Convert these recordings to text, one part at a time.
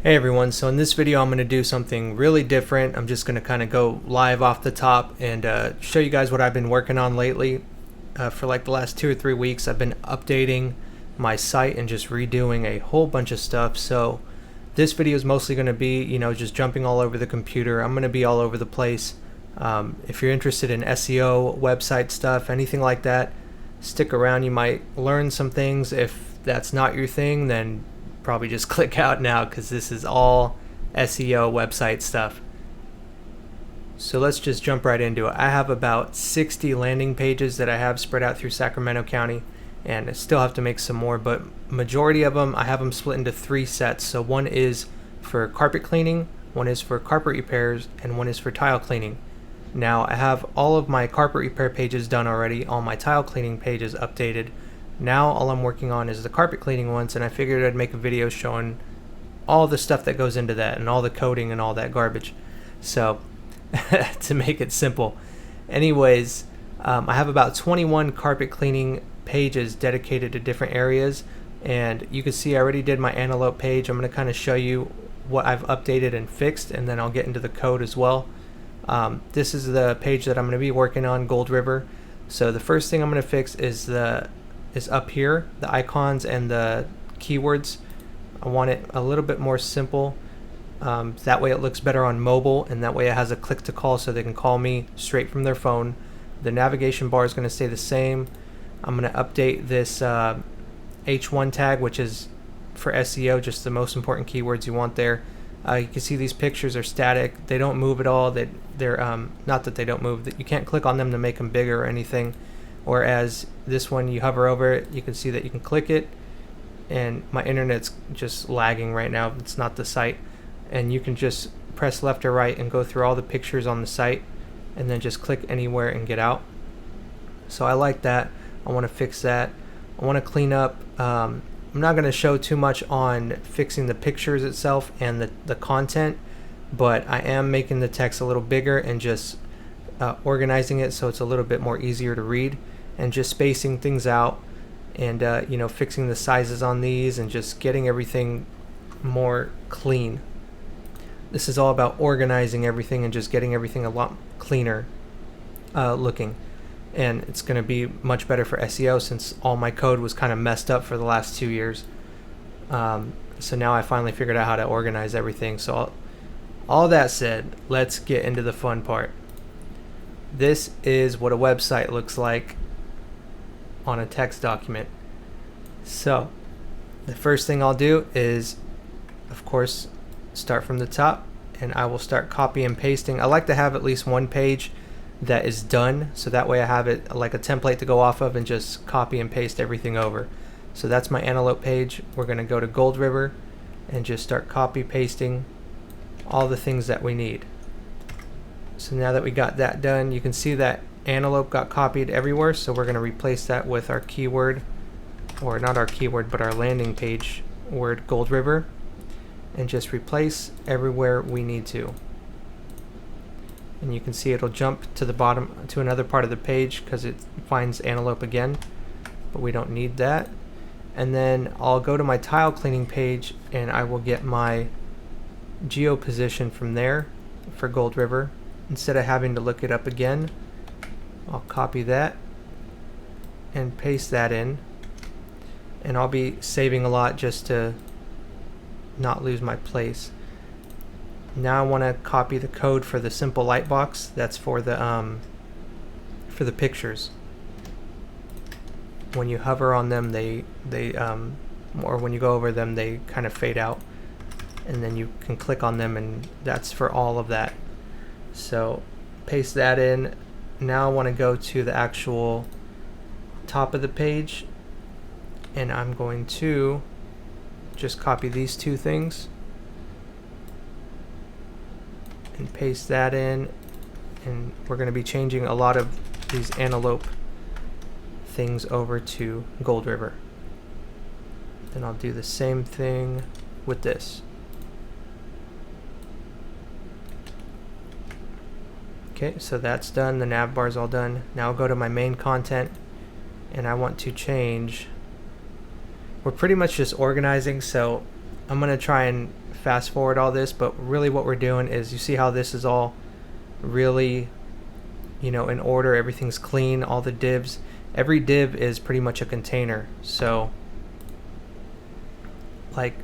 Hey everyone, so in this video I'm going to do something really different. I'm just going to kind of go live off the top and show you guys what I've been working on lately. For like the last 2 or 3 weeks I've been updating my site and just redoing a whole bunch of stuff. So this video is mostly going to be, just jumping all over the computer. I'm going to be all over the place. If you're interested in SEO, website stuff, anything like that, stick around. You might learn some things. If that's not your thing, then probably just click out now, because this is all SEO website stuff. So let's just jump right into it. I have about 60 landing pages that I have spread out through Sacramento County, and I still have to make some more, but majority of them I have them split into 3 sets. So one is for carpet cleaning, one is for carpet repairs, and one is for tile cleaning. Now I have all of my carpet repair pages done already, all my tile cleaning pages updated. Now all I'm working on is the carpet cleaning ones, and I figured I'd make a video showing all the stuff that goes into that and all the coding and all that garbage. So to make it simple. Anyways, I have about 21 carpet cleaning pages dedicated to different areas, and you can see I already did my antelope page. I'm going to kind of show you what I've updated and fixed, and then I'll get into the code as well. This is the page that I'm going to be working on, Gold River. So the first thing I'm going to fix is up here, the icons and the keywords. I want it a little bit more simple. That way it looks better on mobile, and that way it has a click to call so they can call me straight from their phone. The navigation bar is going to stay the same. I'm going to update this H1 tag, which is for SEO, just the most important keywords you want there. You can see these pictures are static. They don't move at all. They're not that they don't move, that you can't click on them to make them bigger or anything. Whereas this one, you hover over it, you can see that you can click it, and my internet's just lagging right now. It's not the site. And you can just press left or right and go through all the pictures on the site, and then just click anywhere and get out. So I like that. I want to fix that. I want to clean up. I'm not going to show too much on fixing the pictures itself and the content, but I am making the text a little bigger and just organizing it so it's a little bit more easier to read, and just spacing things out, and fixing the sizes on these and just getting everything more clean. This is all about organizing everything and just getting everything a lot cleaner looking, and it's going to be much better for SEO since all my code was kind of messed up for the last 2 years. So now I finally figured out how to organize everything. So all that said, let's get into the fun part. This is what a website looks like on a text document. So the first thing I'll do is, of course, start from the top, and I will start copy and pasting. I like to have at least one page that is done, so that way I have it like a template to go off of and just copy and paste everything over. So that's my antelope page. We're going to go to Gold River and just start copy pasting all the things that we need. So now that we got that done, you can see that antelope got copied everywhere, so we're going to replace that with our keyword, or not our keyword, but our landing page word, Gold River, and just replace everywhere we need to. And you can see it'll jump to the bottom to another part of the page because it finds antelope again, but we don't need that. And then I'll go to my tile cleaning page, and I will get my geo position from there for Gold River. Instead of having to look it up again, I'll copy that and paste that in, and I'll be saving a lot just to not lose my place. Now I want to copy the code for the simple light box. That's for the pictures. When you hover on them, they or when you go over them, they kind of fade out, and then you can click on them, and that's for all of that. So paste that in. Now I want to go to the actual top of the page, and I'm going to just copy these 2 things and paste that in, and we're going to be changing a lot of these antelope things over to Gold River. Then I'll do the same thing with this. Okay, so that's done. The nav bar is all done. Now I'll go to my main content, and I want to change. We're pretty much just organizing, so I'm going to try and fast forward all this, but really what we're doing is, you see how this is all really, you know, in order. Everything's clean, all the divs. Every div is pretty much a container. So like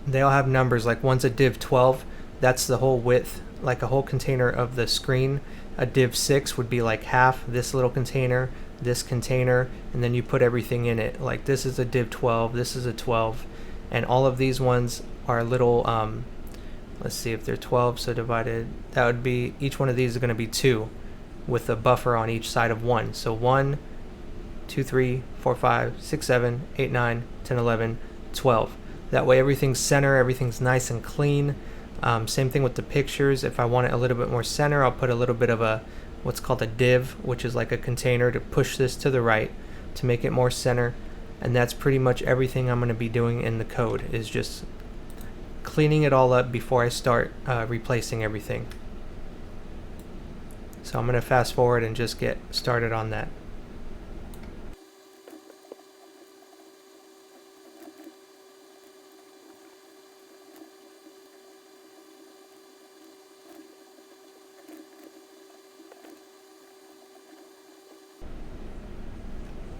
they all have numbers. Like one's a div 12, that's the whole width, like a whole container of the screen. A div 6 would be like half this little container, this container, and then you put everything in it. Like this is a div 12, this is a 12, and all of these ones are little, let's see if they're 12, so divided, that would be, each one of these is going to be 2 with a buffer on each side of 1. So 1, 2, 3, 4, 5, 6, 7, 8, 9, 10, 11, 12. That way everything's center, everything's nice and clean. Same thing with the pictures. If I want it a little bit more center, I'll put a little bit of a, what's called a div, which is like a container, to push this to the right to make it more center. And that's pretty much everything I'm going to be doing in the code, is just cleaning it all up before I start replacing everything. So I'm going to fast forward and just get started on that.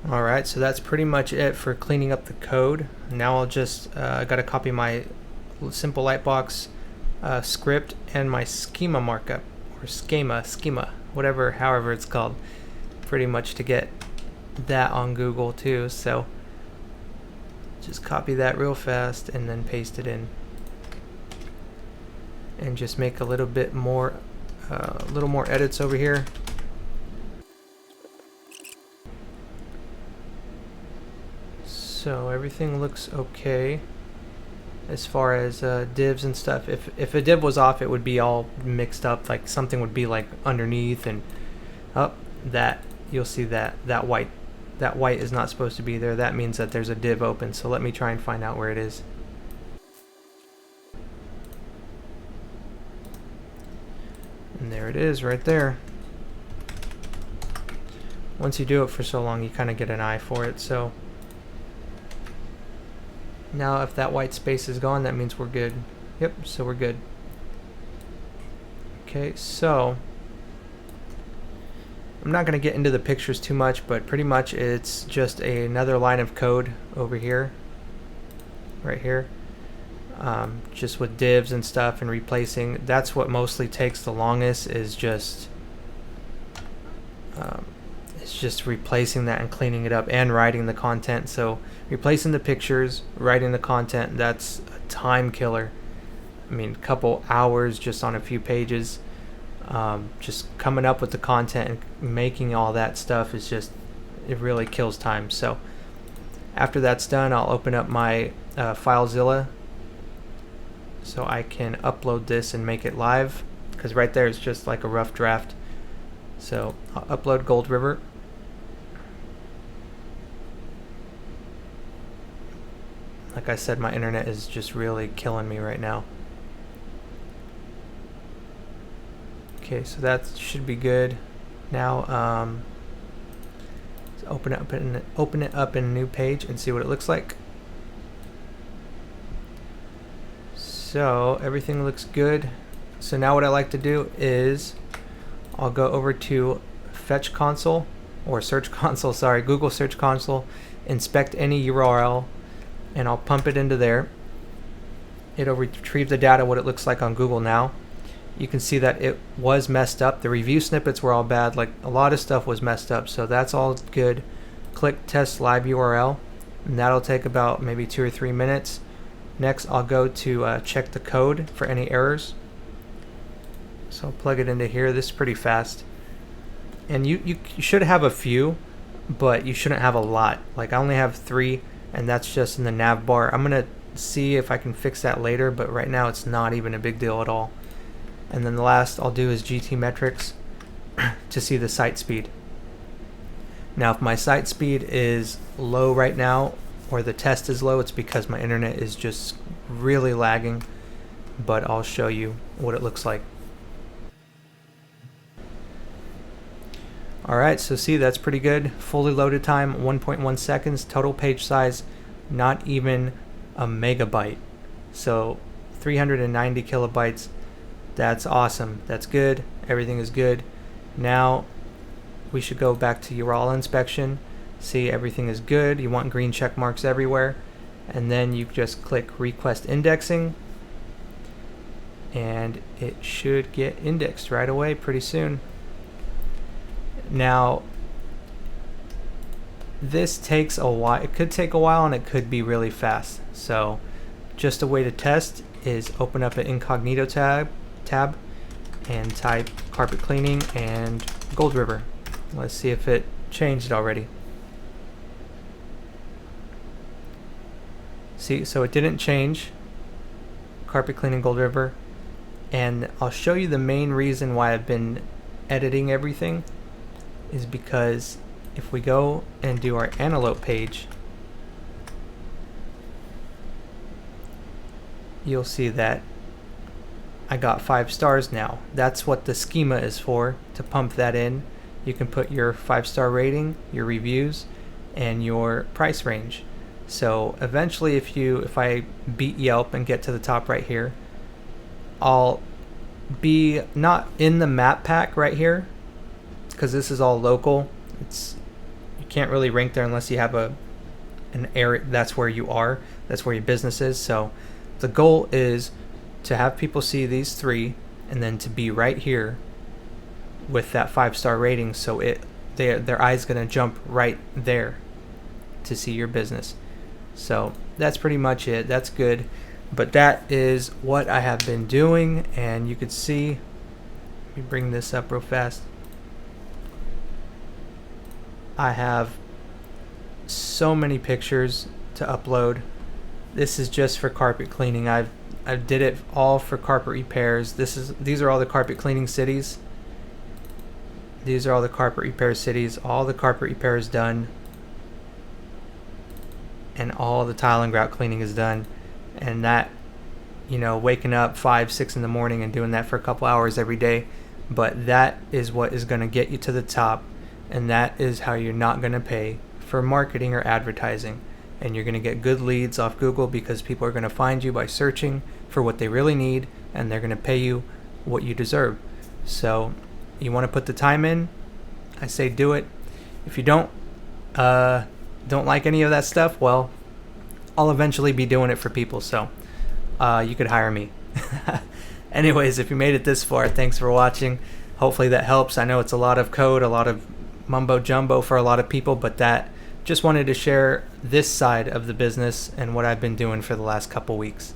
Alright, so that's pretty much it for cleaning up the code. Now I'll just, I gotta copy my simple lightbox script and my schema markup, or schema, whatever, however it's called, pretty much to get that on Google too. So just copy that real fast and then paste it in, and just make a little bit more, edits over here. So everything looks okay as far as divs and stuff. If a div was off, it would be all mixed up, like something would be like underneath, and that you'll see that white is not supposed to be there. That means that there's a div open. So let me try and find out where it is. And there it is right there. Once you do it for so long, you kind of get an eye for it. So now if that white space is gone, that means we're good. Yep, so we're good. Okay, so I'm not going to get into the pictures too much, but pretty much it's just another line of code over here, right here, just with divs and stuff and replacing. That's what mostly takes the longest, is just it's just replacing that and cleaning it up and writing the content. So replacing the pictures, writing the content, that's a time killer. I mean, a couple hours just on a few pages. Just coming up with the content and making all that stuff is just, it really kills time. So after that's done, I'll open up my FileZilla so I can upload this and make it live, because right there it's just like a rough draft. So I'll upload Gold River. Like I said, my internet is just really killing me right now. Okay, so that should be good. Now let's open it up in a new page and see what it looks like. So everything looks good. So now what I like to do is I'll go over to Fetch Console, or Search Console, sorry, Google Search Console, inspect any URL, and I'll pump it into there. It'll retrieve the data, what it looks like on Google now. You can see that it was messed up. The review snippets were all bad, like a lot of stuff was messed up, so that's all good. Click Test Live URL, and that'll take about maybe 2 or 3 minutes. Next, I'll go to check the code for any errors. So I'll plug it into here. This is pretty fast. And you should have a few, but you shouldn't have a lot. Like I only have 3, and that's just in the nav bar. I'm gonna see if I can fix that later, but right now it's not even a big deal at all. And then the last I'll do is GT metrics to see the site speed. Now if my site speed is low right now, or the test is low, it's because my internet is just really lagging, but I'll show you what it looks like. Alright, so see, that's pretty good. Fully loaded time, 1.1 seconds. Total page size, not even a megabyte. So 390 kilobytes. That's awesome. That's good. Everything is good. Now we should go back to URL inspection. See, everything is good. You want green check marks everywhere. And then you just click request indexing, and it should get indexed right away pretty soon. Now this takes a while. It could take a while and it could be really fast. So just a way to test is open up an incognito tab and type carpet cleaning and Gold River. Let's see if it changed already. See, so it didn't change. Carpet cleaning Gold River. And I'll show you the main reason why I've been editing everything is because if we go and do our antelope page, you'll see that I got 5 stars now. That's what the schema is for, to pump that in. You can put your 5-star rating, your reviews, and your price range. So eventually if I beat Yelp and get to the top right here, I'll be not in the map pack right here because this is all local. You can't really rank there unless you have an area. That's where you are. That's where your business is. So the goal is to have people see these 3 and then to be right here with that 5-star rating, so their eye's gonna jump right there to see your business. So that's pretty much it. That's good. But that is what I have been doing, and you could see, let me bring this up real fast. I have so many pictures to upload. This is just for carpet cleaning. I did it all for carpet repairs. These are all the carpet cleaning cities. These are all the carpet repair cities. All the carpet repairs done, and all the tile and grout cleaning is done. And that, waking up 5, 6 in the morning and doing that for a couple hours every day. But that is what is going to get you to the top, and that is how you're not going to pay for marketing or advertising. And you're going to get good leads off Google because people are going to find you by searching for what they really need, and they're going to pay you what you deserve. So you want to put the time in, I say do it. If you don't like any of that stuff, well, I'll eventually be doing it for people, so you could hire me. Anyways, if you made it this far, thanks for watching. Hopefully that helps. I know it's a lot of code, a lot of mumbo jumbo for a lot of people, but just wanted to share this side of the business and what I've been doing for the last couple weeks.